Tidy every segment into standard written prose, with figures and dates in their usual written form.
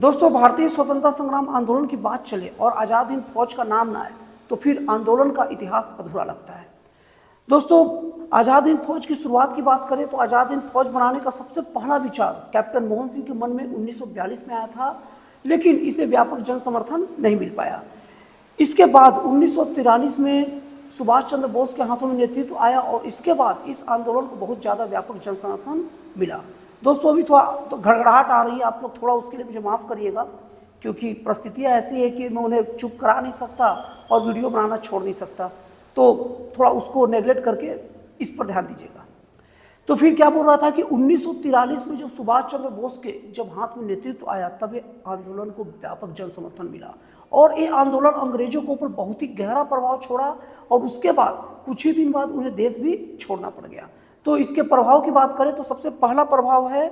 दोस्तों, भारतीय स्वतंत्रता संग्राम आंदोलन की बात चले और आज़ाद हिंद फौज का नाम ना आए तो फिर आंदोलन का इतिहास अधूरा लगता है। दोस्तों, आज़ाद हिंद फौज की शुरुआत की बात करें तो आज़ाद हिंद फौज बनाने का सबसे पहला विचार कैप्टन मोहन सिंह के मन में 1942 में आया था, लेकिन इसे व्यापक जन समर्थन नहीं मिल पाया। इसके बाद 1943 में सुभाष चंद्र बोस के हाथों में नेतृत्व आया और इसके बाद इस आंदोलन को बहुत ज़्यादा व्यापक जन समर्थन मिला। दोस्तों, अभी थोड़ा तो घड़घड़ाहट आ रही है, आप लोग थोड़ा उसके लिए मुझे माफ़ करिएगा, क्योंकि परिस्थितियाँ ऐसी है कि मैं उन्हें चुप करा नहीं सकता और वीडियो बनाना छोड़ नहीं सकता, तो थोड़ा उसको नेगलेक्ट करके इस पर ध्यान दीजिएगा। तो फिर क्या बोल रहा था कि 1943 में जब सुभाष चंद्र बोस के जब हाथ में नेतृत्व आया तब ये आंदोलन को व्यापक जन समर्थन मिला और ये आंदोलन अंग्रेजों के ऊपर बहुत ही गहरा प्रभाव छोड़ा और उसके बाद कुछ ही दिन बाद उन्हें देश भी छोड़ना पड़ गया। तो इसके प्रभाव की बात करें तो सबसे पहला प्रभाव है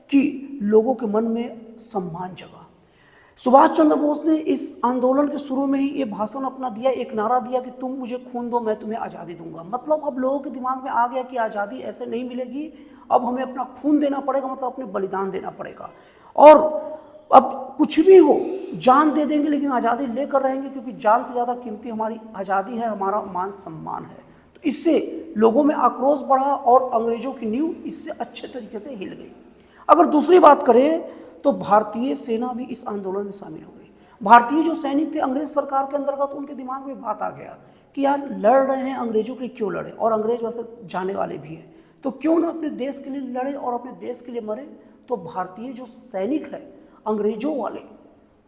कि लोगों के मन में सम्मान जगा। सुभाष चंद्र बोस ने इस आंदोलन के शुरू में ही ये भाषण अपना दिया, एक नारा दिया कि तुम मुझे खून दो, मैं तुम्हें आज़ादी दूंगा। मतलब अब लोगों के दिमाग में आ गया कि आज़ादी ऐसे नहीं मिलेगी, अब हमें अपना खून देना पड़ेगा, मतलब अपने बलिदान देना पड़ेगा और अब कुछ भी हो जान दे देंगे लेकिन आज़ादी लेकर रहेंगे, क्योंकि जान से ज़्यादा कीमती हमारी आज़ादी है, हमारा मान सम्मान है। तो इससे लोगों में आक्रोश बढ़ा और अंग्रेजों की नींव इससे अच्छे तरीके से हिल गई। अगर दूसरी बात करें तो भारतीय सेना भी इस आंदोलन में शामिल हो गई। भारतीय जो सैनिक थे अंग्रेज सरकार के अंतर्गत, उनके दिमाग में बात आ गया कि यार लड़ रहे हैं अंग्रेजों के लिए, क्यों लड़े, और अंग्रेज वैसे जाने वाले भी हैं, तो क्यों ना अपने देश के लिए लड़े और अपने देश के लिए मरे। तो भारतीय जो सैनिक है अंग्रेजों वाले,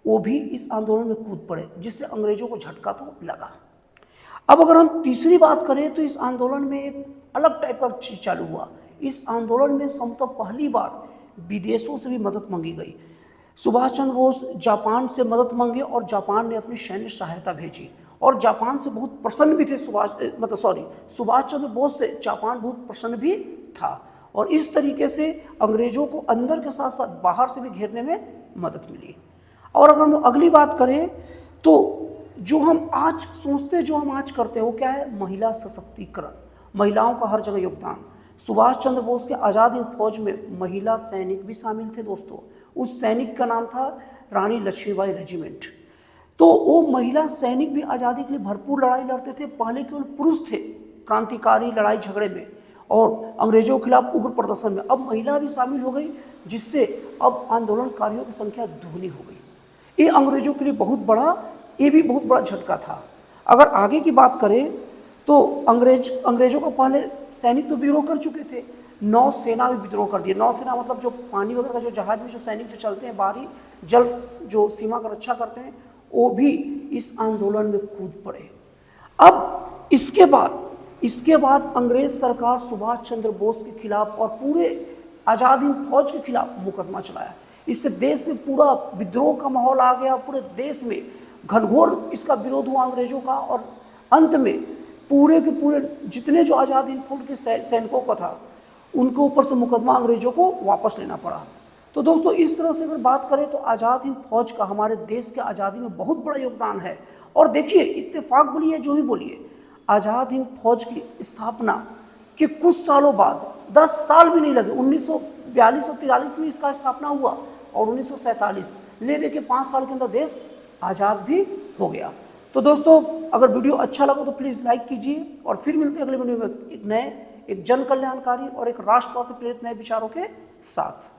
वो भी इस आंदोलन में कूद पड़े, जिससे अंग्रेजों को झटका तो लगा। अब अगर हम तीसरी बात करें तो इस आंदोलन में एक अलग टाइप का चीज चालू हुआ। इस आंदोलन में समतः पहली बार विदेशों से भी मदद मांगी गई। सुभाष चंद्र बोस जापान से मदद मांगे और जापान ने अपनी सैन्य सहायता भेजी और जापान से बहुत प्रसन्न भी थे सुभाष चंद्र बोस से जापान बहुत प्रसन्न भी था और इस तरीके से अंग्रेजों को अंदर के साथ साथ बाहर से भी घेरने में मदद मिली। और अगर हम अगली बात करें तो जो हम आज सोचते, जो हम आज करते हैं वो क्या है, महिला सशक्तिकरण, महिलाओं का हर जगह योगदान। सुभाष चंद्र बोस के आज़ाद हिंद फौज में महिला सैनिक भी शामिल थे। दोस्तों, उस सैनिक का नाम था रानी लक्ष्मीबाई रेजिमेंट। तो वो महिला सैनिक भी आज़ादी के लिए भरपूर लड़ाई लड़ते थे। पहले केवल पुरुष थे क्रांतिकारी लड़ाई झगड़े में और अंग्रेजों के खिलाफ उग्र प्रदर्शन में, अब महिला भी शामिल हो गई, जिससे अब आंदोलनकारियों की संख्या दुगनी हो गई। ये अंग्रेजों के लिए बहुत बड़ा झटका था। अगर आगे की बात करें तो अंग्रेजों को पहले सैनिक तो विद्रोह कर चुके थे, नौसेना भी विद्रोह कर दिए। नौसेना मतलब जो पानी वगैरह का जो जहाज में जो सैनिक जो चलते हैं, बाहरी जल जो सीमा का रक्षा करते हैं, वो भी इस आंदोलन में कूद पड़े। अब इसके बाद अंग्रेज सरकार सुभाष चंद्र बोस के खिलाफ और पूरे आज़ाद हिंद फौज के खिलाफ मुकदमा चलाया। इससे देश में पूरा विद्रोह का माहौल आ गया, पूरे देश में घनघोर इसका विरोध हुआ अंग्रेजों का और अंत में पूरे के पूरे जितने जो आज़ाद हिंद फौज के सैनिकों का था उनके ऊपर से मुकदमा अंग्रेजों को वापस लेना पड़ा। तो दोस्तों, इस तरह से अगर बात करें तो आज़ाद हिंद फौज का हमारे देश के आज़ादी में बहुत बड़ा योगदान है। और देखिए, इत्तेफाक बोलिए जो भी बोलिए, आज़ाद हिंद फौज की स्थापना के कुछ सालों बाद, 10 साल भी नहीं लगे, 1942 और 43 में इसका स्थापना हुआ और 1947 ले दे के 5 साल के अंदर देश आज़ाद भी हो गया। तो दोस्तों, अगर वीडियो अच्छा लगा तो प्लीज़ लाइक कीजिए और फिर मिलते हैं अगले वीडियो में एक जन कल्याणकारी और एक राष्ट्रवाद से प्रेरित नए विचारों के साथ।